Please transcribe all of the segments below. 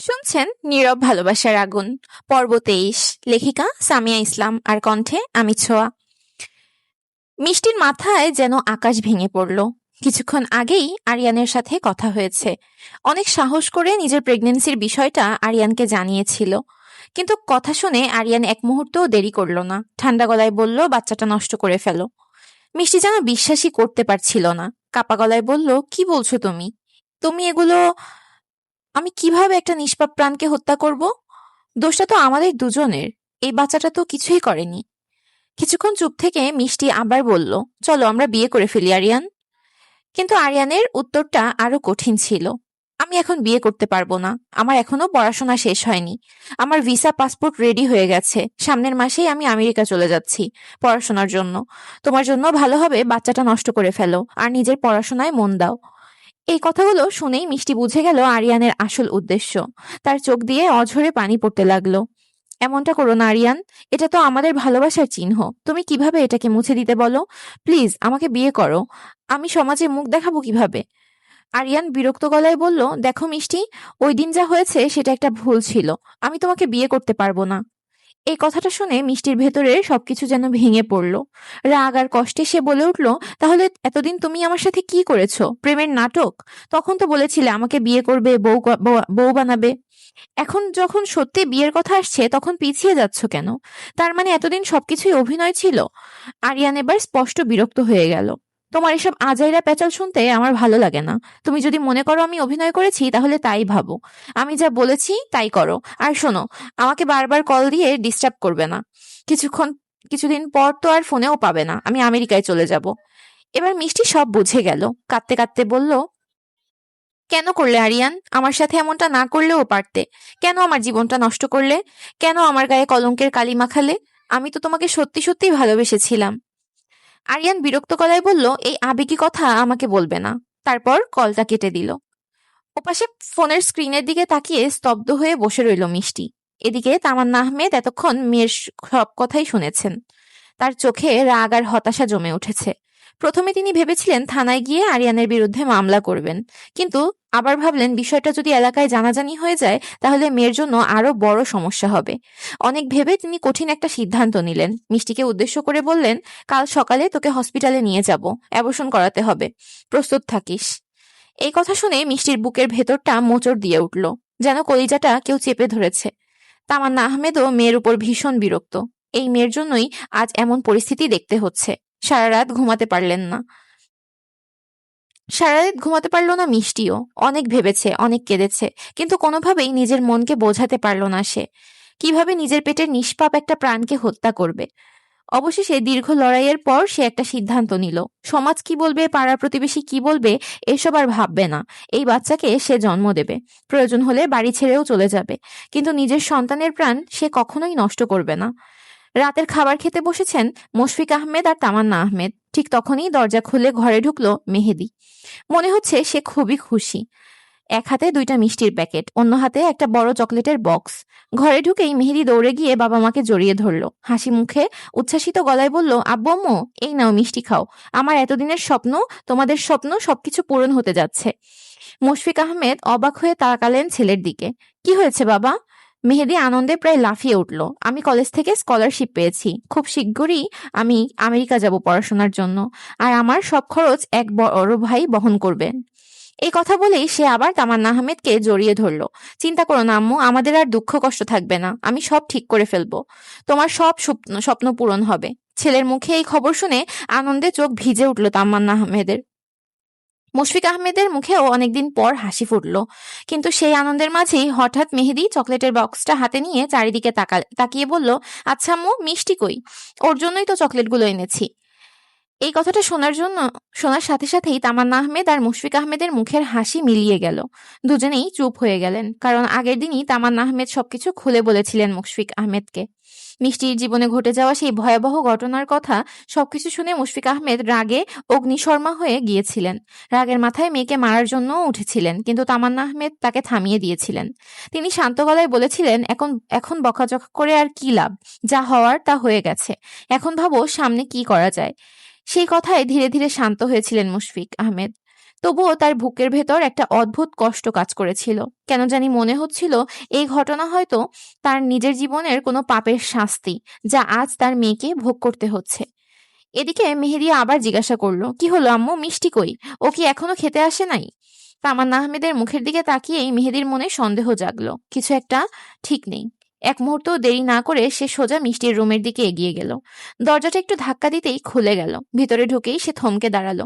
শুনছেন নীরব ভালোবাসার আগুন, পর্ব 23। লেখিকা সামিয়া ইসলাম আর কণ্ঠে আমি ছোঁয়া। মিষ্টির মাথায় যেন আকাশ ভেঙে পড়ল। কিছুক্ষণ আগেই আরিয়ানের সাথে কথা হয়েছে। অনেক সাহস করে নিজের প্রেগন্যান্সির বিষয়টা আরিয়ানকে জানিয়েছিল, কিন্তু কথা শুনে আরিয়ান এক মুহূর্তও দেরি করল না। ঠান্ডা গলায় বলল, বাচ্চাটা নষ্ট করে ফেলো। মিষ্টি যেন বিশ্বাসই করতে পারছিল না। কাপা গলায় বলল, কি বলছো তুমি? তুমি এগুলো আমি কিভাবে একটা নিষ্পাপ প্রাণকে হত্যা করব? দোষটা তো আমাদের দুজনের। এই বাচ্চাটা তো কিছুই করেনি। কিছুক্ষণ চুপ থেকে মিষ্টি আবার বলল, চলো আমরা বিয়ে করে ফেলি আরিয়ান। কিন্তু আরিয়ানের উত্তরটা আরো কঠিন ছিল। আমি এখন বিয়ে করতে পারবো না। আমার এখনো পড়াশোনা শেষ হয়নি। আমার ভিসা পাসপোর্ট রেডি হয়ে গেছে। সামনের মাসেই আমি আমেরিকা চলে যাচ্ছি পড়াশোনার জন্য। তোমার জন্য ভালো হবে বাচ্চাটা নষ্ট করে ফেলো আর নিজের পড়াশোনায় মন দাও। এই কথাগুলো শুনেই মিষ্টি বুঝে গেল আরিয়ানের আসল উদ্দেশ্য। তার চোখ দিয়ে অঝরে পানি পড়তে লাগলো। এমনটা করো না আরিয়ান, এটা তো আমাদের ভালোবাসার চিহ্ন। তুমি কিভাবে এটাকে মুছে দিতে বলো? প্লিজ আমাকে বিয়ে করো। আমি সমাজে মুখ দেখাবো কিভাবে? আরিয়ান বিরক্ত গলায় বলল, দেখো মিষ্টি, ওই দিন যা হয়েছে সেটা একটা ভুল ছিল। আমি তোমাকে বিয়ে করতে পারবো না। এই কথাটা শুনে মিষ্টির ভেতরে সবকিছু যেন ভেঙে পড়ল। রাগ আর কষ্টে সে বলে উঠল, তাহলে এতদিন তুমি আমার সাথে কি করেছো? প্রেমের নাটক? তখন তো বলেছিলে আমাকে বিয়ে করবে, বউ বানাবে। এখন যখন সত্যি বিয়ের কথা আসছে তখন পিছিয়ে যাচ্ছ কেন? তার মানে এতদিন সবকিছুই অভিনয় ছিল? আরিয়ান এবার স্পষ্ট বিরক্ত হয়ে গেল। তোমার এসব আজাইরা প্যাচাল শুনতে আমার ভালো লাগে না। তুমি যদি মনে করো আমি অভিনয় করেছি তাহলে তাই ভাবো। আমি যা বলেছি তাই করো। আর শোনো, আমাকে বারবার কল দিয়ে ডিস্টার্ব করবে না। কিছুদিন পর তো আর ফোনেও পাবে না। আমি আমেরিকায় চলে যাব। এবার মিষ্টি সব বুঝে গেল। কাঁদতে কাঁদতে বলল, কেন করলে আরিয়ান? আমার সাথে এমনটা না করলেও পারতে। কেন আমার জীবনটা নষ্ট করলে? কেন আমার গায়ে কলঙ্কের কালি মাখালে? আমি তো তোমাকে সত্যি সত্যিই ভালোবেসেছিলাম। আরিয়ান বিরক্ত গলায় বলল, এই আবেগী কথা আমাকে বলবে না। তারপর কলটা কেটে দিল। ওপাশে ফোনের স্ক্রিনের দিকে তাকিয়ে স্তব্ধ হয়ে বসে রইল মিষ্টি। এদিকে তামান্না আহমেদ এতক্ষণ মেয়ের সব কথাই শুনেছেন। তার চোখে রাগ আর হতাশা জমে উঠেছে। প্রথমে তিনি ভেবেছিলেন থানায় গিয়ে আরিয়ানের বিরুদ্ধে মামলা করবেন, কিন্তু আবার ভাবলেন বিষয়টা যদি এলাকায় জানাজানি হয়ে যায় তাহলে মেয়ের জন্য আরো বড় সমস্যা হবে। অনেক ভেবে তিনি কঠিন একটা সিদ্ধান্ত নিলেন। মিষ্টিকে উদ্দেশ্য করে বললেন, কাল সকালে তোকে হসপিটালে নিয়ে যাব, অ্যাবর্শন করাতে হবে, প্রস্তুত থাকিস। এই কথা শুনে মিষ্টির বুকের ভেতরটা মোচড় দিয়ে উঠল, যেন কলিজাটা কেউ চেপে ধরেছে। তামান্না আহমেদও মেয়ের উপর ভীষণ বিরক্ত। এই মেয়ের জন্যই আজ এমন পরিস্থিতি দেখতে হচ্ছে। সারা রাত ঘুমাতে পারলেন না। সারা রাত ঘুমাতে পারল না মিষ্টিও। অনেক ভেবেছে, অনেক কেঁদেছে, কিন্তু কোনোভাবেই নিজের মনকে বোঝাতে পারল না সে কিভাবে নিজের পেটের নিষ্পাপ একটা প্রাণকে হত্যা করবে। অবশেষে দীর্ঘ লড়াইয়ের পর সে একটা সিদ্ধান্ত নিল। সমাজ কি বলবে, পাড়া প্রতিবেশী কি বলবে, এসব আর ভাববে না। এই বাচ্চাকে সে জন্ম দেবে, প্রয়োজন হলে বাড়ি ছেড়েও চলে যাবে, কিন্তু নিজের সন্তানের প্রাণ সে কখনোই নষ্ট করবে না। রাতের খাবার খেতে বসেছেন মুশফিক আহমেদ আর তামান্না আহমেদ। ঠিক তখনই দরজা খুলে ঘরে ঢুকলো মেহেদি। মনে হচ্ছে সে খুবই খুশি। এক হাতে দুইটা মিষ্টির প্যাকেট, অন্য হাতে একটা বড় চকলেটের বক্স। ঘরে ঢুকেই মেহেদি দৌড়ে গিয়ে বাবা মাকে জড়িয়ে ধরলো। হাসি মুখে উচ্ছ্বাসিত গলায় বলল, আব্বু আম্মু, এই নাও মিষ্টি খাও। আমার এতদিনের স্বপ্ন, তোমাদের স্বপ্ন সবকিছু পূরণ হতে যাচ্ছে। মুশফিক আহমেদ অবাক হয়ে তাকালেন ছেলের দিকে। কি হয়েছে বাবা? মেহেদি আনন্দে প্রায় লাফিয়ে উঠল। আমি কলেজ থেকে স্কলারশিপ পেয়েছি। খুব শিগগিরই আমি আমেরিকা যাব পড়াশোনার জন্য, আর আমার সব খরচ এক বড় ভাই বহন করবেন। এই কথা বলেই সে আবার তামান্না আহমেদকে জড়িয়ে ধরল। চিন্তা করো না আম্মু, আমাদের আর দুঃখ কষ্ট থাকবে না। আমি সব ঠিক করে ফেলবো। তোমার সব স্বপ্ন পূরণ হবে। ছেলের মুখে এই খবর শুনে আনন্দে চোখ ভিজে উঠল তামান্না আহমেদের। মুশফিক আহমেদের মুখেও অনেকদিন পর হাসি ফুটল, কিন্তু সেই আনন্দের মাঝেই হঠাৎ মেহেদি চকলেটের বক্সটা হাতে নিয়ে চারিদিকে তাকিয়ে বলল, আচ্ছা আম্মু, মিষ্টি কই? ওর জন্যই তো চকলেটগুলো এনেছি। এই কথাটা শোনার সাথে সাথেই তামান্না আহমেদ আর মুশফিক আহমেদের মুখের হাসি মিলিয়ে গেল। দুজনেই চুপ হয়ে গেলেন, কারণ আগের দিনই তামান্না আহমেদ সবকিছু খুলে বলেছিলেন মুশফিক আহমেদকে। মিষ্টির জীবনে ঘটে যাওয়া সেই ভয়াবহ ঘটনার কথা সবকিছু শুনে মুশফিক আহমেদ রাগে অগ্নিশর্মা হয়ে গিয়েছিলেন। রাগের মাথায় মেয়েকে মারার জন্য উঠেছিলেন, কিন্তু তামান্না আহমেদ তাকে থামিয়ে দিয়েছিলেন। তিনি শান্ত গলায় বলেছিলেন, এখন এখন বকাঝকা করে আর কি লাভ? যা হওয়ার তা হয়ে গেছে। এখন ভাবো সামনে কি করা যায়। সেই কথায় ধীরে ধীরে শান্ত হয়েছিলেন মুশফিক আহমেদ। তবুও তার বুকের ভেতর একটা অদ্ভুত কষ্ট কাজ করেছিল। কেন জানি মনে হচ্ছিল এই ঘটনা হয়তো তার নিজের জীবনের কোনো পাপের শাস্তি, যা আজ তার মেয়েকে ভোগ করতে হচ্ছে। এদিকে মেহেদী আবার জিজ্ঞাসা করলো, কি হলো আম্মু, মিষ্টি কই? ও কি এখনো খেতে আসে নাই? তামান্না আহমেদের মুখের দিকে তাকিয়েই মেহেদীর মনে সন্দেহ জাগলো, কিছু একটা ঠিক নেই। এক মুহূর্ত দেরি না করে সে সোজা মিষ্টির রুমের দিকে এগিয়ে গেল। দরজাটা একটু ধাক্কা দিতেই খুলে গেল। ভিতরে ঢুকেই সে থমকে দাঁড়ালো।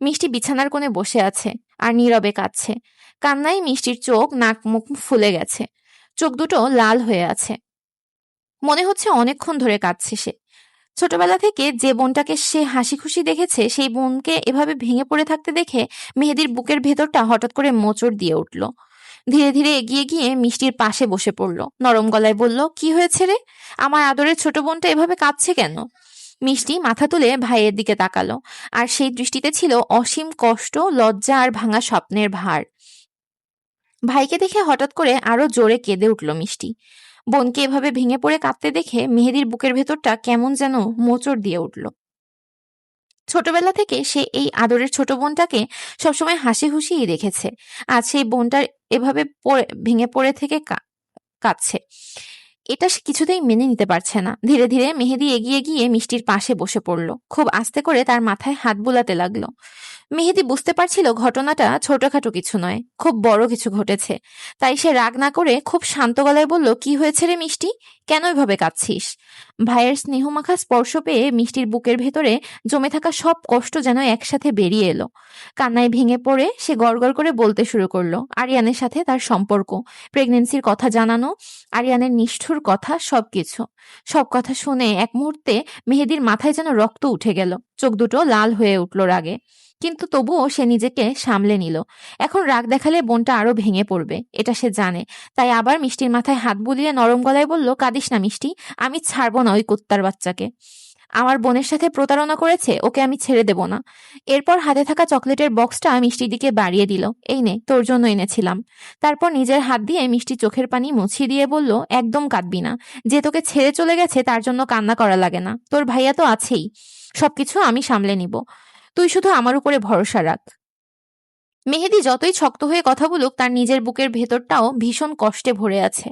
মিষ্টি বিছানার কোণে বসে আছে আর নীরবে কাঁদছে। কান্নায় মিষ্টির চোখ, নাক, মুখ ফুলে গেছে। চোখ দুটো লাল হয়ে আছে। মনে হচ্ছে অনেকক্ষণ ধরে কাঁদছে সে। ছোটবেলা থেকে যে বোনটাকে সে হাসি খুশি দেখেছে, সেই বোনকে এভাবে ভেঙে পড়ে থাকতে দেখে মেহেদীর বুকের ভেতরটা হঠাৎ করে মোচড় দিয়ে উঠল। ধীরে ধীরে এগিয়ে গিয়ে মিষ্টির পাশে বসে পড়ল। নরম গলায় বলল, কি হয়েছে রে? আমার আদরের ছোট বোনটা এভাবে কাঁদছে কেন? মিষ্টি মাথা তুলে ভাইয়ের দিকে তাকালো, আর সেই দৃষ্টিতে ছিল অসীম কষ্ট, লজ্জা আর ভাঙা স্বপ্নের ভার। ভাইকে দেখে হঠাৎ করে আরো জোরে কেঁদে উঠল মিষ্টি। বোনকে এভাবে ভেঙে পড়ে কাঁদতে দেখে মেহেদীর বুকের ভেতরটা কেমন যেন মোচড় দিয়ে উঠল। ছোটবেলা থেকে সে এই আদরের ছোট বোনটাকে সবসময় হাসি খুশিই দেখেছে। আজ সেই বোনটার এভাবে ভেঙে পড়ে থেকে কাঁদছে, এটা সে কিছুতেই মেনে নিতে পারছে না। ধীরে ধীরে মেহেদী এগিয়ে গিয়ে মিষ্টির পাশে বসে পড়ল। খুব আস্তে করে তার মাথায় হাত বুলাতে লাগলো। মেহেদী বুঝতে পারছিল ঘটনাটা ছোটখাটো কিছু নয়, খুব বড় কিছু ঘটেছে। তাই সে রাগ না করে খুব শান্ত গলায় বলল, কি হয়েছে রে মিষ্টি? কেন এভাবে কাঁদছিস? ভাইয়ের স্নেহমাখা স্পর্শ পেয়ে মিষ্টির বুকের ভেতরে জমে থাকা সব কষ্ট যেন একসাথে বেরিয়ে এলো। কান্নায় ভেঙে পড়ে সে গড়গড় করে বলতে শুরু করলো আরিয়ানের সাথে তার সম্পর্ক, প্রেগনেন্সির কথা জানানো, আরিয়ানের নিষ্ঠুর কথা, সবকিছু। সব কথা শুনে এক মুহূর্তে মেহেদীর মাথায় যেন রক্ত উঠে গেল। চোখ দুটো লাল হয়ে উঠল রাগে, কিন্তু তবুও সে নিজেকে সামলে নিল। এখন রাগ দেখালে বোনটা আরো ভেঙে পড়বে, এটা সে জানে। তাই আবার মিষ্টির মাথায় হাত বুলিয়ে নরম গলায় বলল, কাঁদিস না মিষ্টি, আমি ছাড়বো না ওই কুত্তার বাচ্চাকে। আমার বোনের সাথে প্রতারণা করেছে, ওকে আমি ছেড়ে দেব না। এরপর হাতে থাকা চকলেটের বক্সটা মিষ্টির দিকে বাড়িয়ে দিল, এই নে, তোর জন্য এনেছিলাম। তারপর নিজের হাত দিয়ে মিষ্টি চোখের পানি মুছিয়ে দিয়ে বলল, একদম কাঁদবি না। যে তোকে ছেড়ে চলে গেছে তার জন্য কান্না করা লাগে না, তোর ভাইয়া তো আছেই, সবকিছু আমি সামলে নিব। তুই শুধু আমার উপরে ভরসা রাখ। মেহেদী যতই শক্ত হয়ে কথা বলুক, তার নিজের বুকের ভেতরটাও ভীষণ কষ্টে ভরে আছে।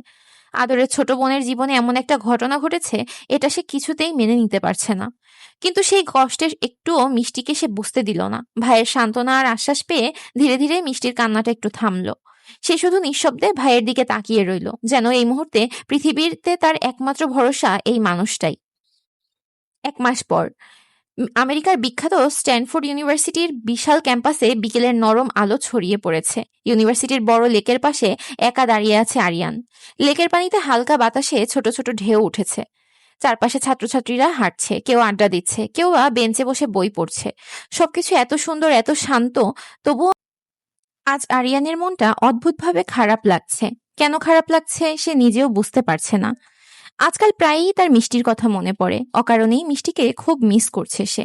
আদরের ছোট বোনের জীবনে এমন একটা ঘটনা ঘটেছে, এটা সে কিছুতেই মেনে নিতে পারছে না। কিন্তু সেই কষ্টের একটুও মিষ্টিকে সে বুঝতে দিল না। ভাইয়ের সান্ত্বনা আর আশ্বাস পেয়ে ধীরে ধীরে মিষ্টির কান্নাটা একটু থামলো। সে শুধু নিঃশব্দে ভাইয়ের দিকে তাকিয়ে রইল, যেন এই মুহূর্তে পৃথিবীতে তার একমাত্র ভরসা এই মানুষটাই। 1 মাস পর আমেরিকার বিখ্যাত স্ট্যানফোর্ড ইউনিভার্সিটির বিশাল ক্যাম্পাসে বিকেলের নরম আলো ছড়িয়ে পড়েছে। ইউনিভার্সিটির বড় লেকের পাশে একা দাঁড়িয়ে আছে আরিয়ান। লেকের পানিতে হালকা বাতাসে ছোট ছোট ঢেউ উঠেছে। চারপাশে ছাত্রছাত্রীরা হাঁটছে, কেউ আড্ডা দিচ্ছে, কেউ বা বেঞ্চে বসে বই পড়ছে। সবকিছু এত সুন্দর, এত শান্ত। তবুও আজ আরিয়ানের মনটা অদ্ভুতভাবে খারাপ লাগছে। কেন খারাপ লাগছে সে নিজেও বুঝতে পারছে না। আজকাল প্রায়ই তার মিষ্টির কথা মনে পড়ে। অকারণেই মিষ্টিকে খুব মিস করছে সে।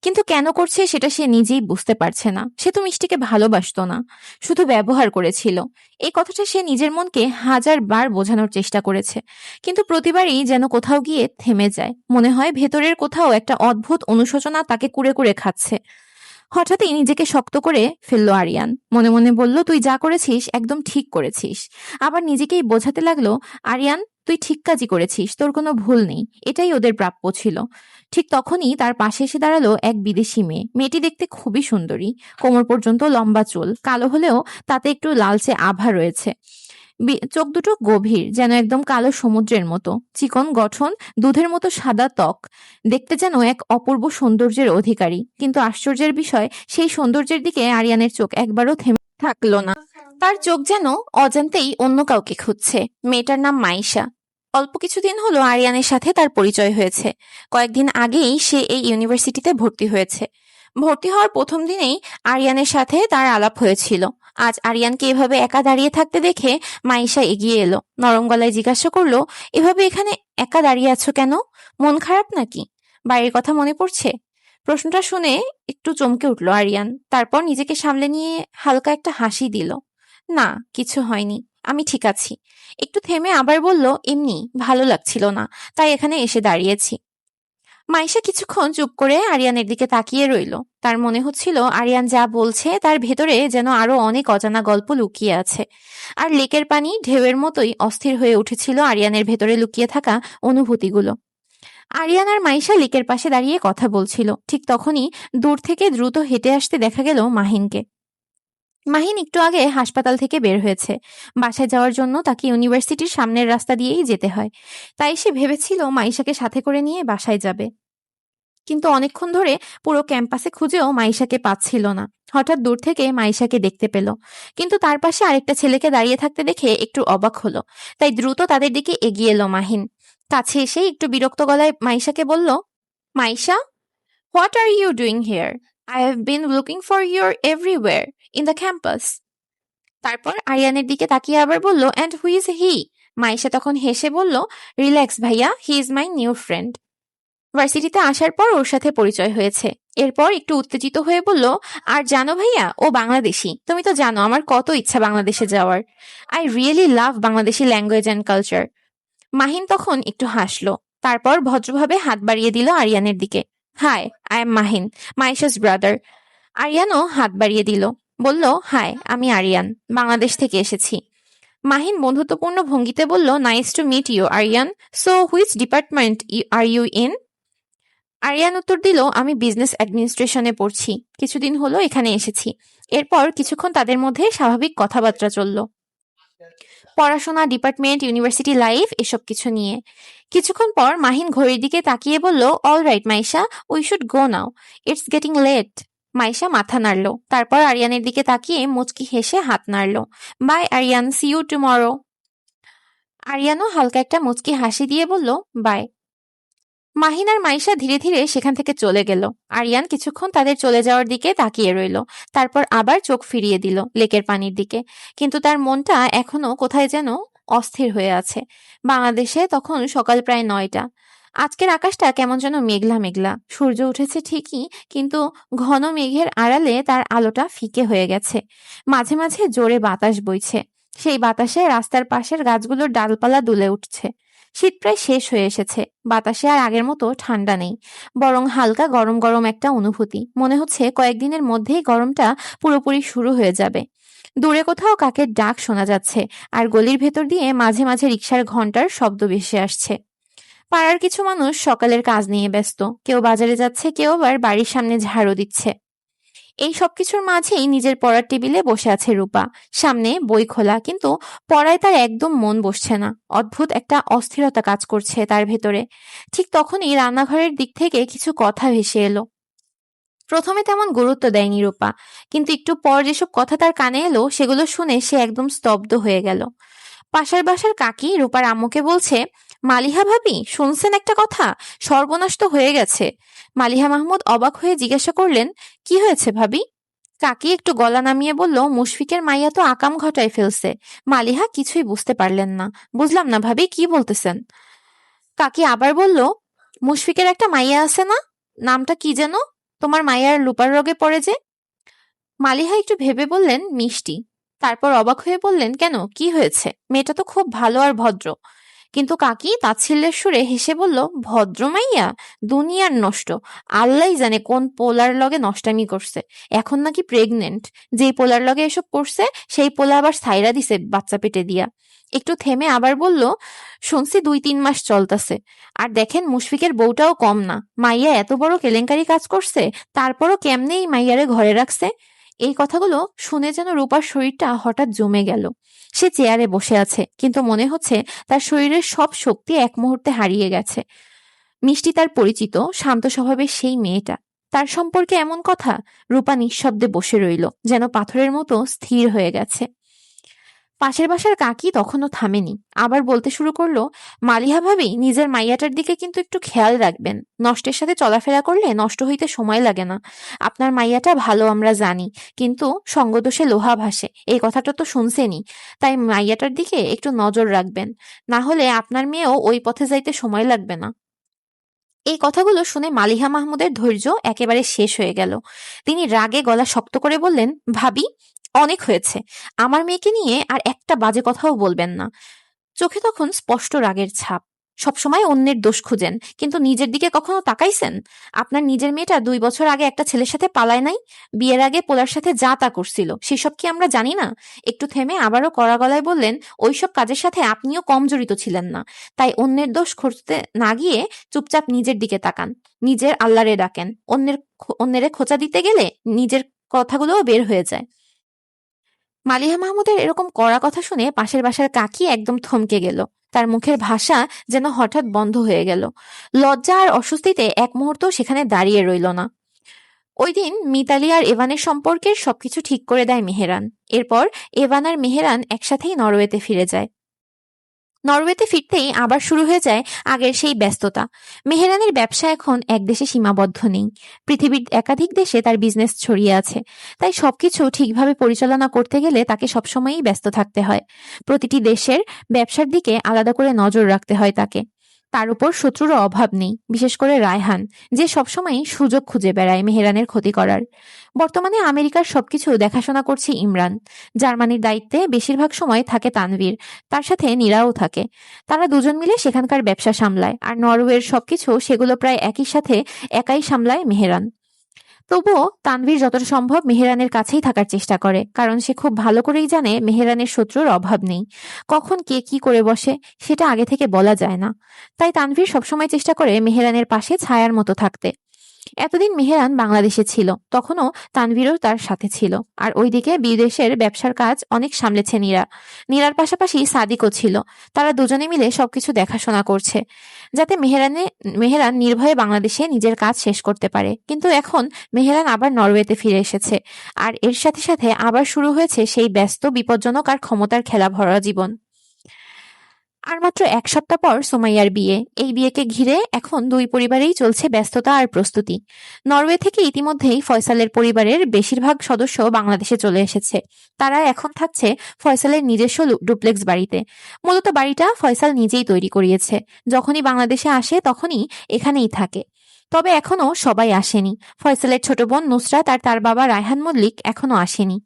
কিন্তু কেন করছে সেটা সে নিজেই বুঝতে পারছে না। সে তো মিষ্টিকে ভালোবাসতো না, শুধু ব্যবহার করেছিল। এই কথাটা সে নিজের মনকে 1000 বার বোঝানোর চেষ্টা করেছে, কিন্তু প্রতিবারই যেন কোথাও গিয়ে থেমে যায়। মনে হয় ভেতরের কোথাও একটা অদ্ভুত অনুশোচনা তাকে কুরে কুরে খাচ্ছে। হঠাৎই নিজেকে শক্ত করে ফেললো আরিয়ান। মনে মনে বলল, তুই যা করেছিস একদম ঠিক করেছিস। আবার নিজেকেই বোঝাতে লাগলো, আরিয়ান তুই ঠিক কাজই করেছিস, তোর কোনো ভুল নেই, এটাই ওদের প্রাপ্য ছিল। ঠিক তখনই তার পাশে এসে দাঁড়ালো এক বিদেশি মেয়ে। মেয়েটি দেখতে খুবই সুন্দরী, কোমর পর্যন্ত লম্বা চুল, কালো হলেও তাতে একটু লালচে আভা রয়েছে। চোখ দুটো গভীর, যেন একদম কালো সমুদ্রের মতো। চিকন গঠন, দুধের মতো সাদা ত্বক। দেখতে যেন এক অপূর্ব সৌন্দর্যের অধিকারী। কিন্তু আশ্চর্যের বিষয়, সেই সৌন্দর্যের দিকে আরিয়ানের চোখ একবারও থেমে থাকলো না। তার চোখ যেন অজান্তেই অন্য কাউকে খুঁজছে। মেয়েটার নাম মাইশা। অল্প কিছুদিন হলো আরিয়ানের সাথে তার পরিচয় হয়েছে। কয়েকদিন আগেই সে এই ইউনিভার্সিটিতে ভর্তি হয়েছে। ভর্তি হওয়ার প্রথম দিনেই আরিয়ানের সাথে তার আলাপ হয়েছিল। আজ আরিয়ানকে এভাবে একা দাঁড়িয়ে থাকতে দেখে মাইশা এগিয়ে এলো। নরম গলায় জিজ্ঞাসা করলো, এভাবে এখানে একা দাঁড়িয়ে আছো কেন? মন খারাপ নাকি? বাড়ির কথা মনে পড়ছে? প্রশ্নটা শুনে একটু চমকে উঠল আরিয়ান। তারপর নিজেকে সামলে নিয়ে হালকা একটা হাসি দিল। না, কিছু হয়নি, আমি ঠিক আছি। একটু থেমে আবার বলল, এমনি ভালো লাগছিল না, তাই এখানে এসে দাঁড়িয়েছি। মাইশা কিছুক্ষণ চুপ করে আরিয়ানের দিকে তাকিয়ে রইল। তার মনে হচ্ছিল আরিয়ান যা বলছে তার ভেতরে যেন আরো অনেক অজানা গল্প লুকিয়ে আছে। আর লেকের পানি ঢেউয়ের মতোই অস্থির হয়ে উঠেছিল আরিয়ানের ভেতরে লুকিয়ে থাকা অনুভূতিগুলো। আরিয়ান আর মাইশা লেকের পাশে দাঁড়িয়ে কথা বলছিল। ঠিক তখনই দূর থেকে দ্রুত হেঁটে আসতে দেখা গেল মাহিনকে। মাহিন একটু আগে হাসপাতাল থেকে বের হয়েছে। বাসায় যাওয়ার জন্য তাকে ইউনিভার্সিটির সামনের রাস্তা দিয়েই যেতে হয়। তাই সে ভেবেছিল মাইশাকে সাথে করে নিয়ে বাসায় যাবে। কিন্তু অনেকক্ষণ ধরে পুরো ক্যাম্পাসে খুঁজেও মাইশাকে পাচ্ছিল না। হঠাৎ দূর থেকে মাইশাকে দেখতে পেল, কিন্তু তার পাশে আরেকটা ছেলেকে দাঁড়িয়ে থাকতে দেখে একটু অবাক হলো। তাই দ্রুত তাদের দিকে এগিয়ে এলো মাহিন। কাছে এসে একটু বিরক্ত গলায় মাইশাকে বলল, Maisha, what are you doing here? I have been looking for your everywhere in the campus. তারপর আরিয়ানের দিকে তাকিয়ে আবার বলল, and who is he? Maisha তখন হেসে বলল, রিল্যাক্স ভাইয়া, he is my new friend. ভার্সিটিতে আসার পর ওর সাথে পরিচয় হয়েছে। এরপর একটু উত্তেজিত হয়ে বলল, আর জানো ভাইয়া, ও বাংলাদেশি। তুমি তো জানো আমার কত ইচ্ছা বাংলাদেশে যাওয়ার। I really love Bangladeshi language and culture. Mahin তখন একটু হাসলো। তারপর ভদ্রভাবে হাত বাড়িয়ে দিল আরিয়ানের দিকে। Hi, I am Mahin, Maisha's brother. আরিয়ানও হাত বাড়িয়ে দিল, বলল, হাই, আমি আরিয়ান, বাংলাদেশ থেকে এসেছি। মাহিন বন্ধুত্বপূর্ণ ভঙ্গিতে বলল, nice to meet you Ariyan. So which department are you in? Ariyan উত্তর দিল, আমি বিজনেস অ্যাডমিনিস্ট্রেশনে পড়ছি, কিছুদিন হলো এখানে এসেছি। এরপর কিছুক্ষণ তাদের মধ্যে স্বাভাবিক কথাবার্তা চলল, পড়াশোনা, ডিপার্টমেন্ট, ইউনিভার্সিটি লাইফ, এসব কিছু নিয়ে। কিছুক্ষণ পর মাহিন ঘড়ির দিকে তাকিয়ে বলল, all right Maisha, we should go now, it's getting late. Maisha মাথা নাড়ল। তারপর আরিয়ানের দিকে তাকিয়ে মুচকি হেসে হাত নাড়ল। Bye Ariyan, see you tomorrow. আরিয়ানও হালকা একটা মুচকি হাসি দিয়ে বলল, বাই। মাহিন আর মাইশা ধীরে ধীরে সেখান থেকে চলে গেল। আরিয়ান কিছুক্ষণ তাদের চলে যাওয়ার দিকে তাকিয়ে রইল। তারপর আবার চোখ ফিরিয়ে দিল লেকের পানির দিকে। কিন্তু তার মনটা এখনো কোথায় যেন অস্থির হয়ে আছে। বাংলাদেশে তখন সকাল প্রায় 9টা। আজকের আকাশটা কেমন যেন মেঘলা মেঘলা। সূর্য উঠেছে ঠিকই, কিন্তু ঘন মেঘের আড়ালে তার আলোটা ফিকে হয়ে গেছে। মাঝে মাঝে জোরে বাতাস বইছে। সেই বাতাসে রাস্তার পাশের গাছগুলোর ডালপালা দুলে উঠছে। শীত প্রায় শেষ হয়ে এসেছে। বাতাসে আর আগের মতো ঠান্ডা নেই, বরং হালকা গরম গরম একটা অনুভূতি। মনে হচ্ছে কয়েকদিনের মধ্যেই গরমটা পুরোপুরি শুরু হয়ে যাবে। দূরে কোথাও কাকের ডাক শোনা যাচ্ছে, আর গলির ভেতর দিয়ে মাঝে মাঝে রিকশার ঘন্টার শব্দ ভেসে আসছে। পাড়ার কিছু মানুষ সকালের কাজ নিয়ে ব্যস্ত, কেউ বাজারে যাচ্ছে, কেউ আবার বাড়ির সামনে ঝাড়ু দিচ্ছে। এই সবকিছুর মাঝেই নিজের পড়ার টেবিলে বসে আছে রূপা। সামনে বই খোলা, কিন্তু পড়ায় তার একদম মন বসছে না। অদ্ভুত একটা অস্থিরতা কাজ করছে তার ভেতরে। ঠিক তখনই রান্নাঘরের দিক থেকে কিছু কথা ভেসে এলো। প্রথমে তেমন গুরুত্ব দেয়নি রূপা, কিন্তু একটু পর যেসব কথা তার কানে এলো সেগুলো শুনে সে একদম স্তব্ধ হয়ে গেল। পাশের বাসার কাকি রূপার আম্মুকে বলছে, মালিহা ভাবি, শুনছেন একটা কথা? সর্বনাশ তো হয়ে গেছে। মালিহা মাহমুদ অবাক হয়ে জিজ্ঞাসা করলেন, কি হয়েছে ভাবি? কাকি একটু গলা নামিয়ে বলল, মুশফিকের মাইয়া তো আকাম ঘটায় ফেলছে। মালিহা কিছুই বুঝতে পারলেন না। বুঝলাম না ভাবি, কি বলতেছেন? কাকি আবার বলল, মুশফিকের একটা মাইয়া আছে না, নামটা কি যেন? তোমার মাইয়ার লুপার রোগে পড়ে যে। মালিহা একটু ভেবে বললেন, মিষ্টি। তারপর অবাক হয়ে বললেন, কেন, কি হয়েছে? মেয়েটা তো খুব ভালো আর ভদ্র। কিন্তু কাকি তাচ্ছিল্যের সুরে হেসে বলল, ভদ্র মাইয়া? দুনিয়ার নষ্ট। আল্লাহই জানে কোন পোলার লগে নষ্টামি করছে। এখন নাকি প্রেগনেন্ট। যেই পোলার লগে এসব করছে সেই পোলা আবার সাইরা দিছে বাচ্চা পেটে দিয়া। একটু থেমে আবার বলল, শুনছি 2-3 মাস চলতেছে। আর দেখেন মুশফিকের বউটাও কম না। মাইয়া এত বড় কেলেঙ্কারি কাজ করছে, তারপরও কেমনে এই মাইয়ারে ঘরে রাখছে? এই কথাগুলো শুনে যেন রূপার শরীরটা হঠাৎ জমে গেল। সে চেয়ারে বসে আছে, কিন্তু মনে হচ্ছে তার শরীরের সব শক্তি এক মুহূর্তে হারিয়ে গেছে। মিষ্টি তার পরিচিত শান্ত স্বভাবের সেই মেয়েটা, তার সম্পর্কে এমন কথা? রূপা নিঃশব্দে বসে রইল, যেন পাথরের মতো স্থির হয়ে গেছে। পাশের বাসার কাকি তখনও থামেনি, আবার বলতে শুরু করলো, মালিহা ভাবি, নিজের মাইয়াটার দিকে কিন্তু একটু খেয়াল রাখবেন। নষ্টের সাথে চলাফেরা করলে নষ্ট হইতে সময় লাগে না। আপনার মাইয়াটা ভালো আমরা জানি, কিন্তু সঙ্গদোষে লোহা ভাসে, এই কথাটা তো শুনছেনই। তাই মাইয়াটার দিকে একটু নজর রাখবেন, না হলে আপনার মেয়েও ওই পথে যাইতে সময় লাগবে না। এই কথাগুলো শুনে মালিহা মাহমুদের ধৈর্য একেবারে শেষ হয়ে গেল। তিনি রাগে গলা শক্ত করে বললেন, ভাবি, অনেক হয়েছে। আমার মেয়েকে নিয়ে আর একটা বাজে কথাও বলবেন না। চোখে তখন স্পষ্ট রাগের ছাপ। সবসময় অন্যের দোষ খুঁজেন, কিন্তু নিজের দিকে কখনো তাকাইছেন? আপনার নিজের মেয়েটা 2 বছর আগে একটা ছেলের সাথে পালায় নাই? বিয়ের আগে পোলার সাথে যা তা করছিল, সেসব কি আমরা জানি না? একটু থেমে আবারও কড়া গলায় বললেন, ওইসব কাজের সাথে আপনিও কম জড়িত ছিলেন না। তাই অন্যের দোষ খুঁজতে না গিয়ে চুপচাপ নিজের দিকে তাকান, নিজের আল্লাহরে ডাকেন। অন্যেরে খোঁচা দিতে গেলে নিজের কথাগুলোও বের হয়ে যায়। মালিহা মাহমুদের এরকম কড়া কথা শুনে পাশের বাসার কাকি একদম থমকে গেল। তার মুখের ভাষা যেন হঠাৎ বন্ধ হয়ে গেল। লজ্জা আর অস্বস্তিতে এক মুহূর্ত সেখানে দাঁড়িয়ে রইল না। ওই দিন মিতালি আর এভানের সম্পর্কের সবকিছু ঠিক করে দেয় মেহেরান। এরপর এভান আর মেহেরান একসাথেই নরওয়েতে ফিরে যায়। নরওয়েতে ফিরতেই আবার শুরু হয়ে যায় আগের সেই ব্যস্ততা। মেহেরানের ব্যবসা এখন এক দেশে সীমাবদ্ধ নেই, পৃথিবীর একাধিক দেশে তার বিজনেস ছড়িয়ে আছে। তাই সবকিছু ঠিকভাবে পরিচালনা করতে গেলে তাকে সবসময়ই ব্যস্ত থাকতে হয়। প্রতিটি দেশের ব্যবসার দিকে আলাদা করে নজর রাখতে হয় তাকে। তার উপর শত্রুরও অভাব নেই, বিশেষ করে রায়হান, যে সবসময়ই সুযোগ খুঁজে বেড়ায় মেহেরানের ক্ষতি করার। বর্তমানে আমেরিকার সবকিছু দেখাশোনা করছে ইমরান। জার্মানির দায়িত্বে বেশিরভাগ সময় থাকে তানভীর, তার সাথে নীরাও থাকে। তারা দুজন মিলে সেখানকার ব্যবসা সামলায়, আর নরওয়ের সবকিছু সেগুলো প্রায় একই সাথে একাই সামলায় মেহেরান। তবুও তানভীর যতটা সম্ভব মেহেরানের কাছেই থাকার চেষ্টা করে, কারণ সে খুব ভালো করেই জানে মেহেরানের শত্রুর অভাব নেই। কখন কে কি করে বসে সেটা আগে থেকে বলা যায় না। তাই তানভীর সবসময় চেষ্টা করে মেহেরানের পাশে ছায়ার মতো থাকতে। এতদিন মেহেরান বাংলাদেশে ছিল, তখনও তানভীরও তার সাথে ছিল। আর ওইদিকে বিদেশের ব্যবসার কাজ অনেক সামলেছে নীরা। নীরার পাশাপাশি সাদিকও ছিল। তারা দুজনে মিলে সবকিছু দেখাশোনা করছে, যাতে মেহেরান নির্ভয়ে বাংলাদেশে নিজের কাজ শেষ করতে পারে। কিন্তু এখন মেহেরান আবার নরওয়েতে ফিরে এসেছে, আর এর সাথে সাথে আবার শুরু হয়েছে সেই ব্যস্ত, বিপজ্জনক আর ক্ষমতার খেলা ভরা জীবন। আর মাত্র 1 সপ্তাহ পর সোমাইয়ার বিয়ে। এই বিয়েকে ঘিরে এখন দুই পরিবারেই চলছে ব্যস্ততা আর প্রস্তুতি। নরওয়ে থেকে ইতিমধ্যেই ফয়সালের পরিবারের বেশিরভাগ সদস্য বাংলাদেশে চলে এসেছে। তারা এখন থাকছে ফয়সালের নিজস্ব ডুপ্লেক্স বাড়িতে। মূলত বাড়িটা ফয়সাল নিজেই তৈরি করিয়েছে। যখনই বাংলাদেশে আসে তখনই এখানেই থাকে। তবে এখনো সবাই আসেনি। ফয়সালের ছোট বোন নুসরাত আর তার বাবা রায়হান মল্লিক এখনো আসেনি।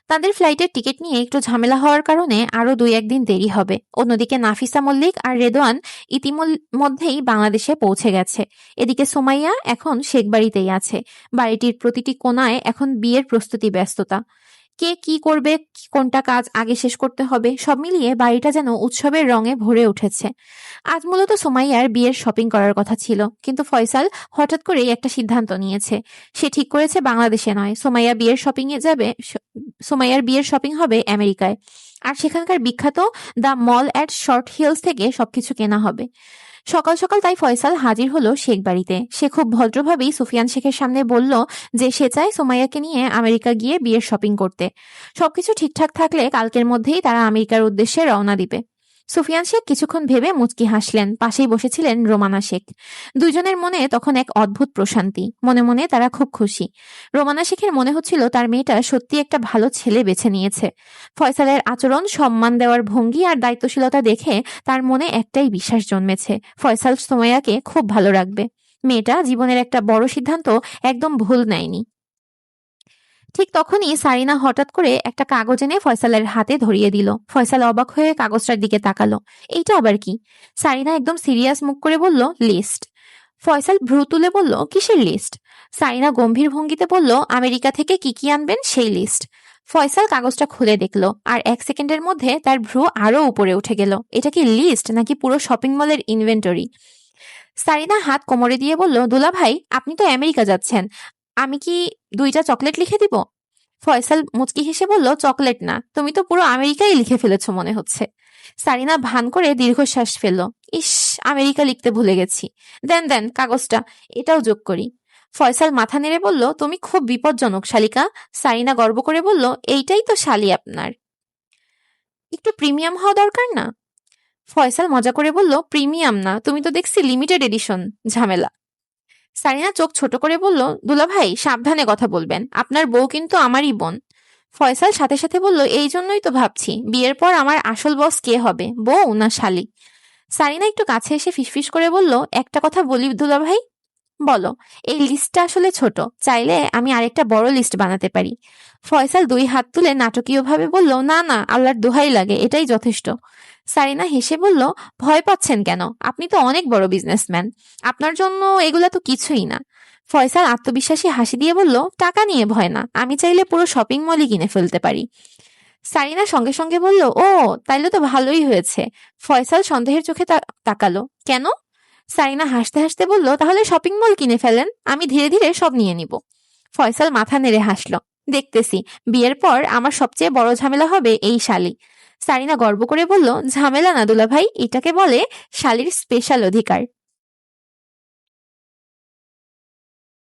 তাদের ফ্লাইটের টিকিট নিয়ে একটু ঝামেলা হওয়ার কারণে আরো 2-1 দিন দেরি হবে। অন্যদিকে নাফিসা মল্লিক আর রেদওয়ান ইতিমধ্যেই বাংলাদেশে পৌঁছে গেছে। এদিকে সোমাইয়া এখন শেখবাড়িতেই আছে। বাড়িটির প্রতিটি কোণায় এখন বিয়ের প্রস্তুতি ব্যস্ততা। কে কি করবে, কোনটা কাজ আগে শেষ করতে হবে, সব মিলিয়ে বাড়িটা যেন উৎসবের রঙে ভরে উঠেছে। আজ মূলত সোমাইয়ার বিয়ের শপিং করার কথা ছিল, কিন্তু ফয়সাল হঠাৎ করেই একটা সিদ্ধান্ত নিয়েছে। সে ঠিক করেছে বাংলাদেশে নয়, সোমাইয়ার বিয়ের শপিং হবে আমেরিকায়। আর সেখানকার বিখ্যাত the mall at short hills থেকে সবকিছু কেনা হবে। সকাল সকাল তাই ফয়সাল হাজির হলো শেখ বাড়িতে। সে খুব ভদ্রভাবেই সুফিয়ান শেখের সামনে বলল যে সে চায় সোমাইয়াকে নিয়ে আমেরিকা গিয়ে বিয়ের শপিং করতে। সবকিছু ঠিকঠাক থাকলে কালকের মধ্যেই তারা আমেরিকার উদ্দেশ্যে রওনা দিবে। সুফিয়ান শেখ কিছুক্ষণ ভেবে মুচকি হাসলেন। পাশেই বসেছিলেন রোমানা শেখ। দুইজনের মনে তখন এক অদ্ভুত প্রশান্তি। মনে মনে তারা খুব খুশি। রোমানা শেখের মনে হচ্ছিল তার মেয়েটা সত্যি একটা ভালো ছেলে বেছে নিয়েছে। ফয়সালের আচরণ, সম্মান দেওয়ার ভঙ্গি আর দায়িত্বশীলতা দেখে তার মনে একটাই বিশ্বাস জন্মেছে, ফয়সাল সোমাইয়াকে খুব ভালো রাখবে। মেয়েটা জীবনের একটা বড় সিদ্ধান্ত একদম ভুল নেয়নি। ঠিক তখনই সারিনা হঠাৎ করে একটা কাগজ এনে ফয়সালের হাতে ধরিয়ে দিল। ফয়সাল অবাক হয়ে কাগজটার দিকে তাকালো। এইটা আবার কি? সারিনা একদম সিরিয়াস মুখ করে বলল, লিস্ট। ফয়সাল ভ্রু তুলে বলল, কিসের লিস্ট? সারিনা গম্ভীর ভঙ্গিতে বলল, আমেরিকা থেকে কি কি আনবেন সেই লিস্ট। ফয়সাল কাগজটা খুলে দেখলো, আর 1 সেকেন্ডের মধ্যে তার ভ্রু আরো উপরে উঠে গেল। এটা কি লিস্ট নাকি পুরো শপিং মলের ইনভেন্টরি? সারিনা হাত কোমরে দিয়ে বলল, দুলা ভাই, আপনি তো আমেরিকা যাচ্ছেন, আমি কি 2টা চকলেট লিখে দিব? ফয়সাল মুচকি হেসে বলল, চকলেট না, তুমি তো পুরো আমেরিকাই লিখে ফেলেছো মনে হচ্ছে। সারিনা ভান করে দীর্ঘশ্বাস ফেলল। ইস, আমেরিকা লিখতে ভুলে গেছি। দেন দেন কাগজটা, এটাও যোগ করি। ফয়সাল মাথা নেড়ে বলল, তুমি খুব বিপজ্জনক শালিকা। সারিনা গর্ব করে বলল, এইটাই তো শালি আপনার। একটু প্রিমিয়াম হওয়া দরকার না? ফয়সাল মজা করে বলল, প্রিমিয়াম না, তুমি তো দেখছি লিমিটেড এডিশন। ঝামেলা। সারিনা চোখ ছোট করে বলল, দুলা ভাই সাবধানে কথা বলবেন, আপনার বউ কিন্তু আমারই বোন। ফয়সাল সাথে সাথে বলল, এই জন্যই তো ভাবছি বিয়ের পর আমার আসল বস কে হবে, বউ না শালি। সারিনা একটু কাছে এসে ফিসফিস করে বলল, একটা কথা বলি দুলা ভাই। বলো, এই লিস্টটা আসলে ছোট, চাইলে আমি আরেকটা বড় লিস্ট বানাতে পারি। ফয়সাল 2 হাত তুলে নাটকীয়ভাবে বলল, না না, আল্লাহর দোহাই লাগে, এটাই যথেষ্ট। সারিনা হেসে বলল, ভয় পাচ্ছেন কেন? আপনি তো অনেক বড় বিজনেসম্যান, আপনার জন্য এগুলা তো কিছুই না। ফয়সাল আত্মবিশ্বাসী হাসি দিয়ে বলল, টাকা নিয়ে ভয় না, আমি চাইলে পুরো শপিং মলই কিনে ফেলতে পারি। সারিনা সঙ্গে সঙ্গে বলল, ও তাইলে তো ভালোই হয়েছে। ফয়সাল সন্দেহের চোখে তাকালো, কেন? সারিনা হাসতে হাসতে বলল, তাহলে শপিং মল কিনে ফেলেন, আমি ধীরে ধীরে সব নিয়ে নিব। ফয়সাল মাথা নেড়ে হাসলো, দেখতেছি, বিয়ের পর আমার সবচেয়ে বড় ঝামেলা হবে এই শালি। সারিনা গর্ব করে বলল, ঝামেলা না দুলা ভাই, এটাকে বলে শালির স্পেশাল অধিকার।